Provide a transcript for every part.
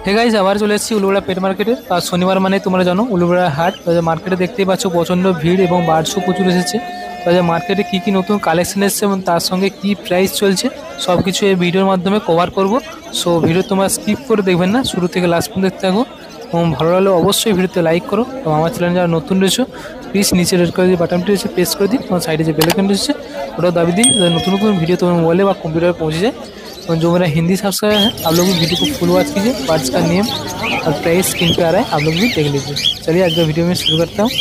Hey guys, আবার চলে এসেছি উলুবেড়া পেট মার্কেটে। আর শনিবার মানে তোমরা জানো উলুবেড়া হাট। মার্কেটে দেখতেই পাচ্ছ প্রচণ্ড ভিড় এবং বার্ডসও প্রচুর এসেছে। মার্কেটে কী কী নতুন কালেকশন এসেছে এবং তার সঙ্গে কী প্রাইস চলছে সব কিছু এই ভিডিওর মাধ্যমে কভার করব। সো ভিডিও তোমরা স্কিপ করে দেখবেন না, শুরু থেকে লাস্ট পর্যন্ত দেখতে থাকো। এবং ভালো লাগলে অবশ্যই ভিডিওতে লাইক করো এবং আমার চ্যানেল যারা নতুন রয়েছে প্লিজ নিচে রেড করে দিয়ে বাটনটি রয়েছে প্রেস করে দিই। তোমার সাইডে যে বেল আইকন রয়েছে ওটাও দাবি দিই, নতুন নতুন ভিডিও তোমার মোবাইলে বা কম্পিউটারে पहुंच जाए। और जो मेरा हिंदी सब्सक्राइबर है आप लोग भी वीडियो को फुल वॉच कीजिए। बर्ड्स का नेम और प्राइस स्क्रीन पे आ रहा है, आप लोग भी देख लीजिए। चलिए आज का वीडियो में शुरू करता हूँ।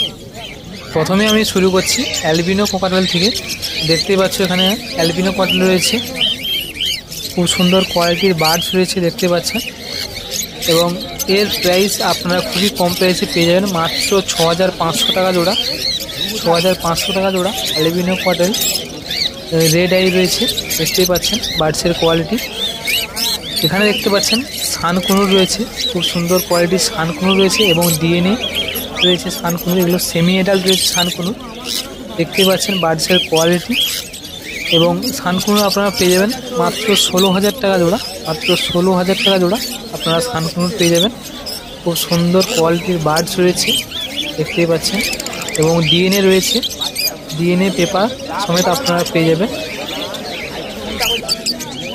प्रथमे আমি শুরু করছি অ্যালবিনো কোকাটেল থেকে। দেখতেই পাচ্ছ এখানে অ্যালবিনো কোকাটেল রয়েছে, খুব সুন্দর কোয়ালিটির বার্ডস রয়েছে দেখতে পাচ্ছেন। এবং এর প্রাইস আপনারা খুবই কম প্রাইসে পেয়ে যাবেন, মাত্র 6500 টাকা জোড়া। 6500 টাকা জোড়া অ্যালবিনো কোকাটেল। রেড আই রয়েছে দেখতেই পাচ্ছেন বার্ডসের কোয়ালিটি। এখানে দেখতে পাচ্ছেন সানকুনুর রয়েছে, খুব সুন্দর কোয়ালিটির সানকুনুর রয়েছে এবং ডিএনএ রয়েছে সানকুনুর। এগুলো সেমি এডাল্ট রয়েছে সানকুনুর, দেখতেই পাচ্ছেন বার্ডসের কোয়ালিটি। এবং সানকুনুর আপনারা পেয়ে যাবেন মাত্র 16,000 টাকা জোড়া। মাত্র 16,000 টাকা জোড়া আপনারা সানকুনুর পেয়ে যাবেন। খুব সুন্দর কোয়ালিটির বার্ডস রয়েছে দেখতেই পাচ্ছেন এবং ডিএনএ রয়েছে, ডিএনএ পেপার সমেত আপনারা পেয়ে যাবেন।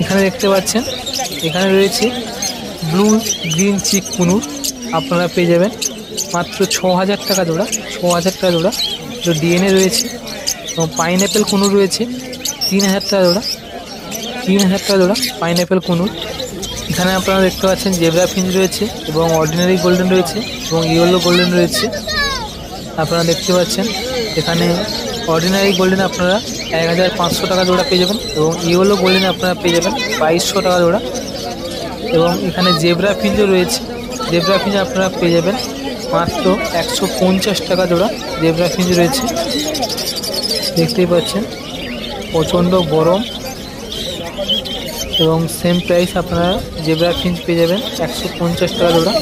এখানে দেখতে পাচ্ছেন এখানে রয়েছে ব্লু গ্রিন চিক কুনুর, আপনারা পেয়ে যাবেন মাত্র 6,000 টাকা জোড়া। 6,000 টাকা জোড়া। তো ডিএনএ রয়েছে এবং পাইনঅ্যাপেল কুনুর রয়েছে 3,000 টাকা জোড়া। 3,000 টাকা জোড়া পাইনঅ্যাপেল কুনুর। এখানে আপনারা দেখতে পাচ্ছেন জেব্রা ফিঞ্চ রয়েছে এবং অর্ডিনারি গোল্ডেন রয়েছে এবং ইয়েলো গোল্ডেন রয়েছে। আপনারা দেখতে পাচ্ছেন এখানে অর্ডিনারি গোল্ডেন আপনারা 1,500 টাকা জোড়া পেয়ে যাবেন এবং ইয়েলো গোল্ডেন আপনারা পেয়ে যাবেন 2,200 টাকা জোড়া। এবং এখানে জেব্রা ফিঞ্চও রয়েছে, জেব্রা ফিঞ্চ আপনারা পেয়ে যাবেন মাত্র 150 টাকা জোড়া। জেব্রা ফিঞ্চ রয়েছে দেখতেই পাচ্ছেন, প্রচণ্ড গরম এবং সেম প্রাইস আপনারা জেব্রা ফিঞ্চ পেয়ে যাবেন 150 টাকা জোড়া।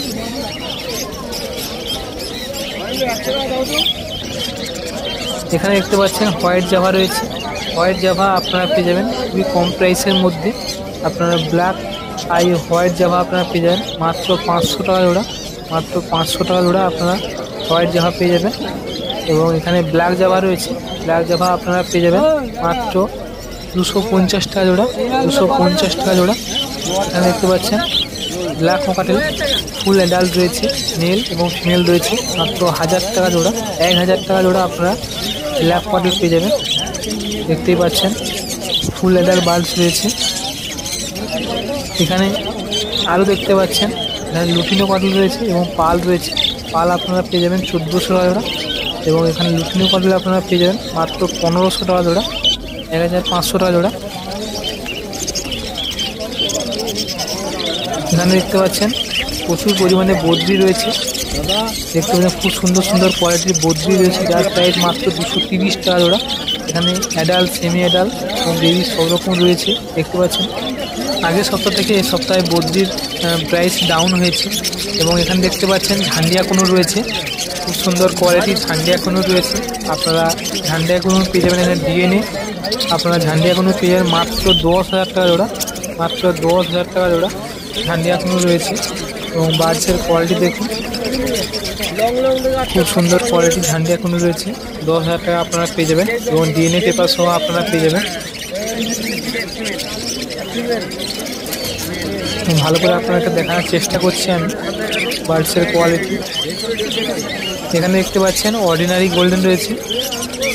এখানে দেখতে পাচ্ছেন হোয়াইট জাভা রয়েছে, হোয়াইট জাভা আপনারা পেয়ে যাবেন খুবই কম প্রাইসের মধ্যে। আপনারা ব্ল্যাক আই হোয়াইট জাভা আপনারা পেয়ে যাবেন মাত্র 500 টাকা জোড়া। মাত্র 500 টাকা জোড়া আপনারা হোয়াইট জাভা পেয়ে যাবেন। এবং এখানে ব্ল্যাক জাভা রয়েছে, ব্ল্যাক জাভা আপনারা পেয়ে যাবেন মাত্র 250 টাকা জোড়া। 250 টাকা জোড়া। এখানে দেখতে পাচ্ছেন ব্ল্যাক কোকাটেল ফুল অ্যাডাল্ট রয়েছে, মেল এবং ফিমেল রয়েছে মাত্র 1000 টাকা জোড়া। 1000 টাকা জোড়া আপনারা ব্ল্যাক কোকাটেল পেয়ে যাবেন। দেখতেই পাচ্ছেন ফুল অ্যাডাল্ট বার্ডস রয়েছে। এখানে আরও দেখতে পাচ্ছেন এখানে লুটিনো কোকাটেল রয়েছে এবং পাল রয়েছে, পাল আপনারা পেয়ে যাবেন 1400 টাকা জোড়া। এবং এখানে লুটিনো কোকাটেল আপনারা পেয়ে যাবেন মাত্র 1500 টাকা জোড়া। 1,500 টাকা জোড়া। এখানে দেখতে পাচ্ছেন প্রচুর পরিমাণে বদ্রি রয়েছে, দেখতে পাচ্ছেন খুব সুন্দর সুন্দর কোয়ালিটির বদ্রি রয়েছে যার প্রাইস মাত্র 230 টাকা জোড়া। এখানে অ্যাডাল্ট সেমি অ্যাডাল্ট এবং বেবি সব রকম রয়েছে দেখতে পাচ্ছেন। আগের সপ্তাহ থেকে এই সপ্তাহে বদ্রির প্রাইস ডাউন হয়েছে। এবং এখানে দেখতে পাচ্ছেন ঝান্ডিয়া কুনুর রয়েছে, খুব সুন্দর কোয়ালিটির ঝান্ডিয়া কুনুর রয়েছে। আপনারা ঝান্ডিয়া কুনুর পেয়ে যাবেন এখানে ডিএনএ। আপনারা ঝান্ডিয়া কুনুর পেয়ে যাবেন মাত্র 10,000 টাকা জোড়া। মাত্র 10,000 টাকা জোড়া ঝান্ডিয়া কুনুর রয়েছে। এবং বার্ডসের কোয়ালিটি দেখুন, খুব সুন্দর কোয়ালিটির ঝান্ডিয়া কুনুর রয়েছে। 10,000 টাকা আপনারা পেয়ে যাবেন এবং ডিএনএ পেপার সহ আপনারা পেয়ে যাবেন। ভালো করে আপনাকে দেখানোর চেষ্টা করছি আমি। বার্ডসের কোয়ালিটি। এখানে দেখতে পাচ্ছেন অর্ডিনারি গোল্ডেন রয়েছে,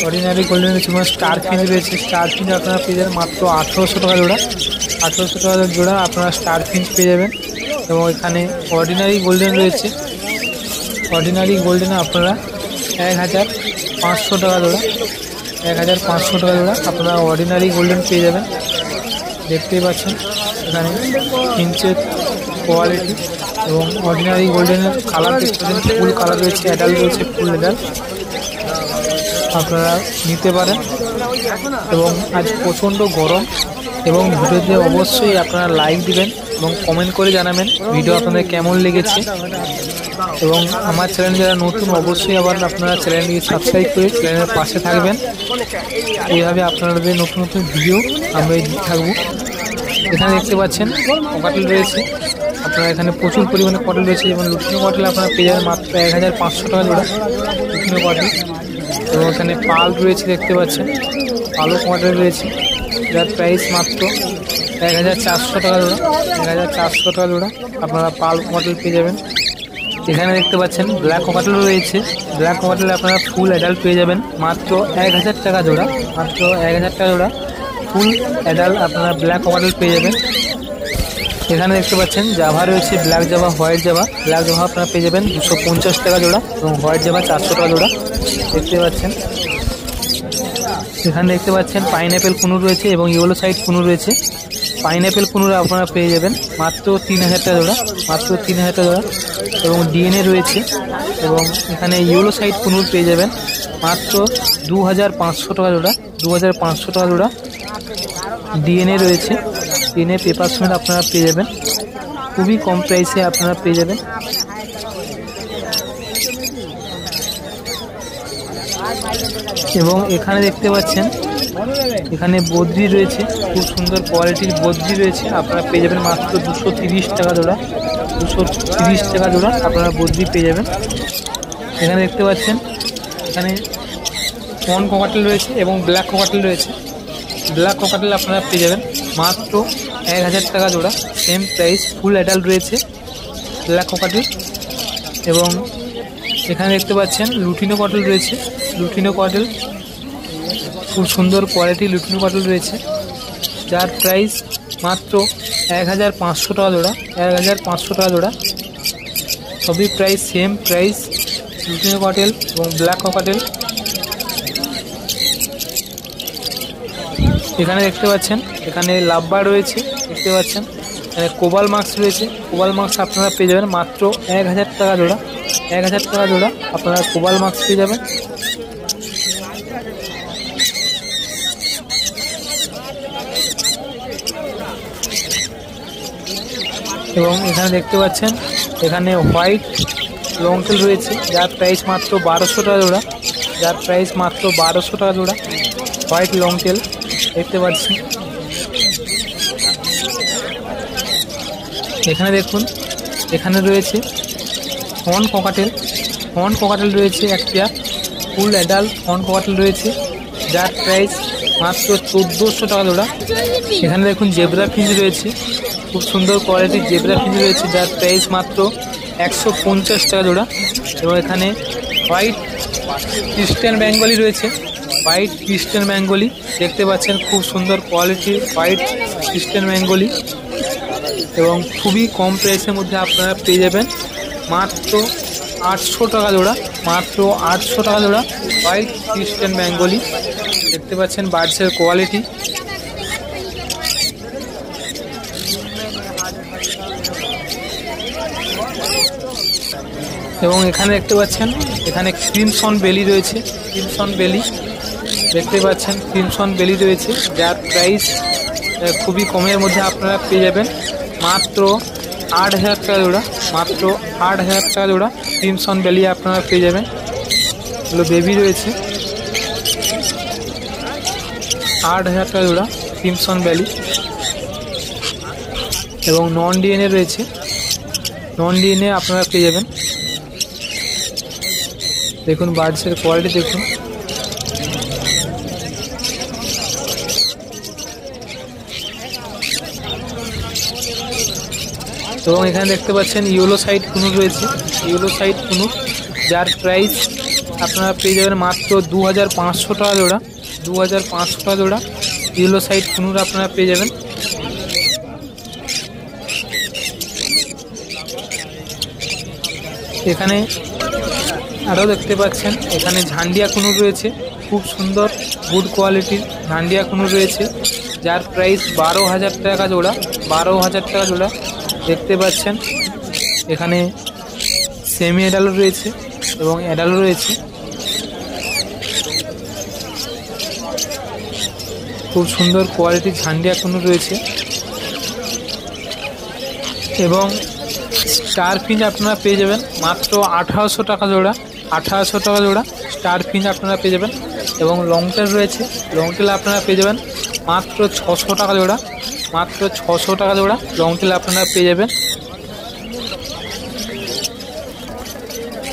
অর্ডিনারি গোল্ডেন রয়েছে এবং স্টার ফিঞ্চ রয়েছে। স্টার ফিঞ্চ আপনারা পেয়ে যাবেন মাত্র 1800 টাকা জোড়া, 1800 টাকা জোড়া আপনারা স্টার ফিঞ্চ পেয়ে যাবেন। এবং এখানে অর্ডিনারি গোল্ডেন রয়েছে, অর্ডিনারি গোল্ডেনে আপনারা 1500 টাকা জোড়া, 1500 টাকা জোড়া আপনারা অর্ডিনারি গোল্ডেন পেয়ে যাবেন। দেখতেই পাচ্ছেন এখানে ফিঞ্চের কোয়ালিটি এবং অর্ডিনারি গোল্ডেনের কালার দেখতে পাচ্ছেন, ফুল কালার রয়েছে, অ্যাডাল্ট রয়েছে, ফুল অ্যাডাল্ট আপনারা নিতে পারেন। এবং আজ প্রচণ্ড গরম এবং ভিডিওতে অবশ্যই আপনারা লাইক দিবেন এবং কমেন্ট করে জানাবেন ভিডিও আপনাদের কেমন লেগেছে। এবং আমার চ্যানেল যারা নতুন অবশ্যই আবার আপনারা চ্যানেলটিকে সাবস্ক্রাইব করে চ্যানেলের পাশে থাকবেন। এইভাবে আপনাদের নতুন নতুন ভিডিও আমরা দিতে থাকবো। এখানে দেখতে পাচ্ছেন ককাটেল রয়েছে, আপনারা এখানে প্রচুর পরিমাণে কটেল রয়েছে এবং লুটিনো কটেল আপনারা পেয়ে যাবেন মাত্র 1500 টাকা জোড়া লুটিনো কটেল। এবং এখানে পাল রয়েছে দেখতে পাচ্ছেন, পালও কটেল রয়েছে যার প্রাইস মাত্র 1400 টাকা জোড়া, 1400 টাকা জোড়া আপনারা পাল কটেল পেয়ে যাবেন। এখানে দেখতে পাচ্ছেন ব্ল্যাক ককাটেল রয়েছে, ব্ল্যাক ককাটেল আপনারা ফুল অ্যাডাল্ট পেয়ে যাবেন মাত্র 1000 টাকা জোড়া, মাত্র 1000 টাকা জোড়া ফুল অ্যাডাল্ট আপনারা ব্ল্যাক ককাটেল পেয়ে যাবেন। এখানে দেখতে পাচ্ছেন জাভা রয়েছে, black Java, white Java. Black Java আপনারা পেয়ে যাবেন 250 টাকা জোড়া এবং হোয়াইট জাভা 400 টাকা জোড়া দেখতে পাচ্ছেন। এখানে দেখতে পাচ্ছেন পাইনঅ্যাপেল কুনুর রয়েছে এবং ইয়েলো সাইড কুনুর রয়েছে। পাইনঅ্যাপেল কুনুর আপনারা পেয়ে যাবেন মাত্র 3000 টাকা জোড়া, মাত্র 3000 টাকা জোড়া। এবং ডিএনএ রয়েছে এবং এখানে ইয়েলো সাইড কুনুর পেয়ে যাবেন মাত্র 2500 টাকা জোড়া, 2500 টাকা জোড়া। ডিএনএ রয়েছে, ডিএনএ পেপার সমেত আপনারা পেয়ে যাবেন, খুবই কম প্রাইসে আপনারা পেয়ে যাবেন। এবং এখানে দেখতে পাচ্ছেন এখানে বদ্রি রয়েছে, খুব সুন্দর কোয়ালিটির বদ্রি রয়েছে, আপনারা পেয়ে যাবেন মাত্র 230 টাকা জোড়া, 230 টাকা জোড়া আপনারা বদ্রি পেয়ে যাবেন। এখানে দেখতে পাচ্ছেন এখানে ওয়ান ককাটেল রয়েছে এবং ব্ল্যাক ককাটেল রয়েছে। ব্ল্যাক ককাটেল আপনারা পেয়ে যাবেন মাত্র 1000 টাকা জোড়া, সেম প্রাইস, ফুল অ্যাডাল্ট রয়েছে ব্ল্যাক ককাটেল। এবং এখানে দেখতে পাচ্ছেন লুটিনো কটেল রয়েছে, লুটিনো কটেল খুব সুন্দর কোয়ালিটি লুটিনো কটেল রয়েছে যার প্রাইস মাত্র 1500 টাকা জোড়া, 1500 টাকা জোড়া। সবই প্রাইস সেম প্রাইস, লুটিনো কটেল এবং ব্ল্যাক ককাটেল। এখানে দেখতে পাচ্ছেন এখানে লাভবার রয়েছে, দেখতে পাচ্ছেন এখানে কোবাল মাস্ক রয়েছে, কোবাল মাস্ক আপনারা পেয়ে যাবেন মাত্র 1000 টাকা জোড়া, 1000 টাকা জোড়া আপনারা কোবাল মাস্ক পেয়ে যাবেন। এবং এখানে দেখতে পাচ্ছেন এখানে হোয়াইট লংটেল রয়েছে যার প্রাইস মাত্র 1200 টাকা জোড়া, যার প্রাইস মাত্র 1200 টাকা জোড়া হোয়াইট লংটেল দেখতে পাচ্ছেন। এখানে দেখুন এখানে রয়েছে হর্ন ককাটেল, হর্ন ককাটেল রয়েছে একটা ফুল অ্যাডাল্ট হর্ন ককাটেল রয়েছে যার প্রাইস মাত্র 1400 টাকা জোড়া। এখানে দেখুন জেব্রা ফিঞ্চ রয়েছে, খুব সুন্দর কোয়ালিটির জেব্রা ফিঞ্চ রয়েছে যার প্রাইস মাত্র 150 টাকা জোড়া। এবং এখানে হোয়াইট ক্রিস্টাল বেঙ্গলি রয়েছে, হোয়াইট ক্রিস্টাল বেঙ্গলি দেখতে পাচ্ছেন, খুব সুন্দর কোয়ালিটির হোয়াইট ক্রিস্টাল বেঙ্গলি এবং খুবই কম প্রাইসের মধ্যে আপনারা পেয়ে যাবেন মাত্র 800 টাকা জোড়া, মাত্র 800 টাকা জোড়া হোয়াইট ক্রিস্টাল বেঙ্গলি দেখতে পাচ্ছেন বার্ডসের কোয়ালিটি। এবং এখানে দেখতে পাচ্ছেন এখানে ক্রিমসন বেলি রয়েছে, ক্রিমসন বেলি দেখতে পাচ্ছেন, ক্রিমসন বেলি রয়েছে যার প্রাইস খুবই কমের মধ্যে আপনারা পেয়ে যাবেন মাত্র 8000 টাকা জোড়া, মাত্র 8000 টাকা জোড়া ক্রিমসন বেলি আপনারা পেয়ে যাবেন। এগুলো বেবি রয়েছে 8000 টাকা জোড়া ক্রিমসন বেলি। এবং নন ডিএনএ রয়েছে, নন ডিএনএ আপনারা পেয়ে যাবেন। দেখুন বার্ডসের কোয়ালিটি দেখুন। এবং এখানে দেখতে পাচ্ছেন ইয়েলো সাইড কুনুর রয়েছে, ইয়েলো সাইড কুনুর, যার প্রাইস আপনারা পেয়ে যাবেন মাত্র 2500 টাকা জোড়া। 2500 টাকা জোড়া ইয়েলো সাইড কুনুর আপনারা পেয়ে যাবেন। এখানে আরও দেখতে পাচ্ছেন এখানে ঝান্ডিয়া কুনুর রয়েছে, খুব সুন্দর গুড কোয়ালিটির ঝান্ডিয়া কুনুর রয়েছে, যার প্রাইস 12,000 টাকা জোড়া। 12,000 টাকা জোড়া দেখতে পাচ্ছেন। এখানে সেমি অ্যাডালও রয়েছে এবং অ্যাডালও রয়েছে, খুব সুন্দর কোয়ালিটির ঝান্ডিয়া কুনুর রয়েছে। এবং স্টার ফিঞ্চ আপনারা পেয়ে যাবেন মাত্র 1800 টাকা জোড়া। 1800 টাকা জোড়া স্টার ফিঞ্চ আপনারা পেয়ে যাবেন। এবং লং টেল রয়েছে, লং টেল আপনারা পেয়ে যাবেন মাত্র 600 টাকা জোড়া। মাত্র 600 টাকা জোড়া লং টেল আপনারা পেয়ে যাবেন।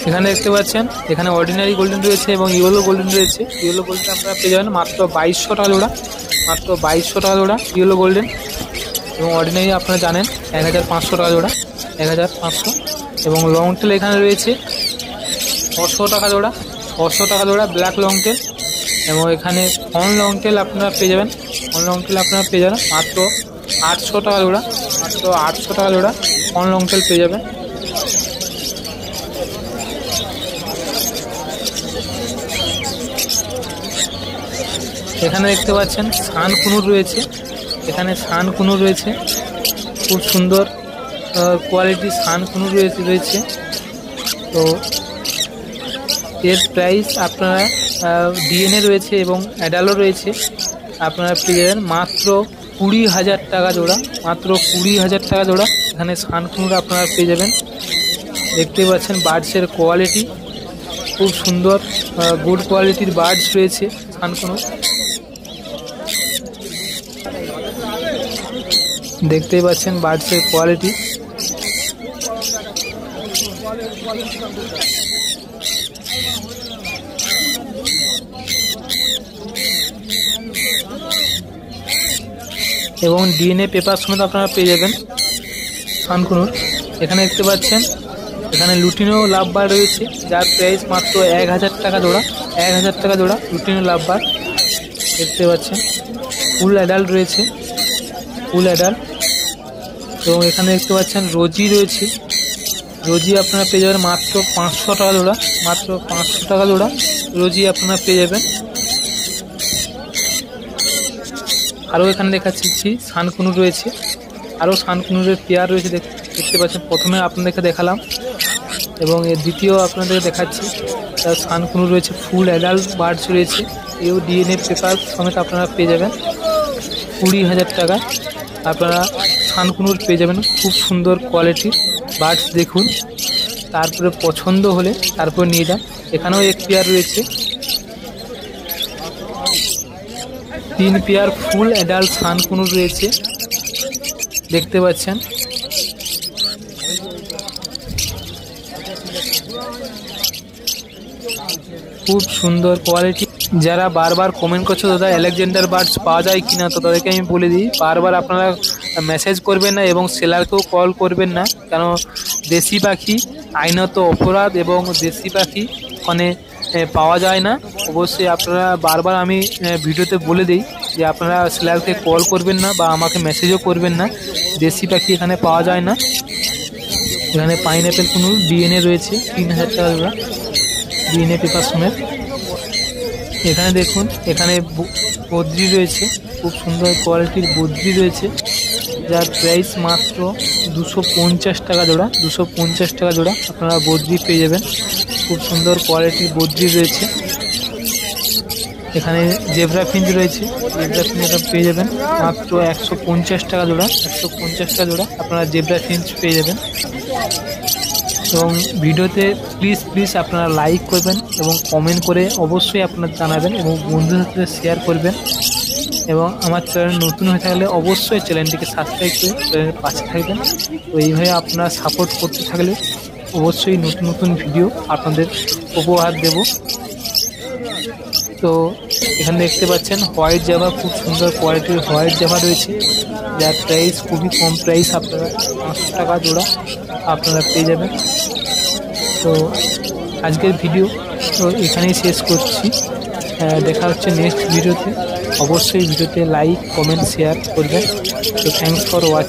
এখানে দেখতে পাচ্ছেন এখানে অর্ডিনারি গোল্ডেন রয়েছে এবং ইয়েলো গোল্ডেন রয়েছে। ইয়েলো গোল্ডেন আপনারা পেয়ে যাবেন মাত্র 2200 টাকা জোড়া। মাত্র 2200 টাকা জোড়া ইয়েলো গোল্ডেন। এবং অর্ডিনারি আপনারা জানেন 1500 টাকা জোড়া, 1500। এবং লং টেল এখানে রয়েছে 600 টাকা জোড়া, 600 টাকা জোড়া ব্ল্যাক লং টেল। এবং এখানে ফন লং টেল আপনারা পেয়ে যাবেন, ফন লং টেল আপনারা পেয়ে যাবেন মাত্র 800 টাকা জোড়া। মাত্র 800 টাকা জোড়া ফন লং টেল পেয়ে যাবেন। এখানে দেখতে পাচ্ছেন সান কুনুর রয়েছে, এখানে সান কুনুর রয়েছে, খুব সুন্দর কোয়ালিটি সান কুনুর রয়েছে। তো এর প্রাইস আপনারা ডিএনএ রয়েছে এবং অ্যাডালও রয়েছে, আপনারা পেয়ে যাবেন মাত্র 20,000 টাকা জোড়া। মাত্র 20,000 টাকা জোড়া এখানে সান কুনুর আপনারা পেয়ে যাবেন। দেখতে পাচ্ছেন বার্ডসের কোয়ালিটি খুব সুন্দর, গুড কোয়ালিটির বার্ডস রয়েছে সান কুনুর। দেখতেই পাচ্ছেন বার্ডসের কোয়ালিটি। এবং ডিএনএ পেপার সমেত আপনারা পেয়ে যাবেন সান কুনুর। এখানে দেখতে পাচ্ছেন এখানে লুটিনো লাভ বার রয়েছে, যার প্রাইস মাত্র 1000 টাকা জোড়া। 1000 টাকা জোড়া লুটিনো লাভ বার দেখতে পাচ্ছেন। ফুল অ্যাডাল্ট রয়েছে, ফুল অ্যাডাল্ট। এবং এখানে দেখতে পাচ্ছেন রোজি রয়েছে, রোজি আপনারা পেয়ে যাবেন মাত্র 500 টাকা জোড়া। মাত্র 500 টাকা জোড়া রোজি আপনারা পেয়ে যাবেন। আরও এখানে দেখাচ্ছি সান কুনুর রয়েছে, আরও সান কুনুরের পেয়ার রয়েছে দেখতে পাচ্ছেন। প্রথমে আপনাদেরকে দেখালাম এবং এর দ্বিতীয় আপনাদের দেখাচ্ছি। তার সান কুনুর রয়েছে, ফুল অ্যাডাল্ট বার্ডস রয়েছে, এও ডিএনএ পেপার সমেত আপনারা পেয়ে যাবেন 20,000 টাকা। আপনারা সান কুনুর পেয়ে যাবেন, খুব সুন্দর কোয়ালিটির বার্ডস দেখুন, তারপরে পছন্দ হলে তারপর নিয়ে যান। এখানেও এক পেয়ার রয়েছে, 3 পেয়ার ফুল অ্যাডাল্ট সান কুনুর রয়েছে দেখতে পাচ্ছেন। খুব সুন্দর কোয়ালিটি। যারা বারবার কমেন্ট করছো দাদা আলেকজান্ডার বার্ডস পাওয়া যায় কিনা, তো তাদেরকে আমি বলে দিই বারবার আপনারা মেসেজ করবেন না এবং সেলারকেও কল করবেন না, কারণ দেশি পাখি আইনত অপরাধ এবং দেশি পাখি ওখানে পাওয়া যায় না। অবশ্যই আপনারা বারবার আমি ভিডিওতে বলে দিই যে আপনারা সেলারকে কল করবেন না বা আমাকে মেসেজও করবেন না, দেশি পাখি এখানে পাওয়া যায় না। এখানে পাইনঅ্যাপেল কুনুর ডিএনএ রয়েছে 3000 টাকা জোড়া ডিএনএ পেপার সমেত। এখানে দেখুন এখানে বদ্রি রয়েছে, খুব সুন্দর কোয়ালিটির বদ্রি রয়েছে, যার প্রাইস মাত্র 250 টাকা জোড়া। 250 টাকা জোড়া আপনারা বদ্রি পেয়ে যাবেন, খুব সুন্দর কোয়ালিটির বদ্রি রয়েছে। এখানে জেব্রা ফিঞ্চ রয়েছে, জেব্রা ফিঞ্চ আপনারা পেয়ে যাবেন মাত্র 150 টাকা জোড়া। 150 টাকা জোড়া আপনারা জেব্রা ফিঞ্চ পেয়ে যাবেন। এবং ভিডিওতে প্লিজ আপনারা লাইক করবেন এবং কমেন্ট করে অবশ্যই আপনারা জানাবেন এবং বন্ধুদের সাথে শেয়ার করবেন। এবং আমার চ্যানেল নতুন হয়ে থাকলে অবশ্যই চ্যানেলটিকে সাবস্ক্রাইব করে চ্যানেলের পাশে থাকবেন। তো এইভাবে আপনারা সাপোর্ট করতে থাকলে অবশ্যই নতুন ভিডিও আপনাদের উপহার দেব। তো এখানে দেখতে পাচ্ছেন হোয়াইট জাভা, খুব সুন্দর কোয়ালিটির হোয়াইট জাভা রয়েছে, যার প্রাইস খুবই কম প্রাইস আপনারা 500 টাকা জোড়া আপনারা পেয়ে যাবেন। তো আজকের ভিডিও তো এখানেই শেষ করছি। দেখা হচ্ছে নেক্সট ভিডিওতে। অবশ্যই ভিডিওতে লাইক, কমেন্ট, শেয়ার করবেন। তো থ্যাংকস ফর ওয়াচিং।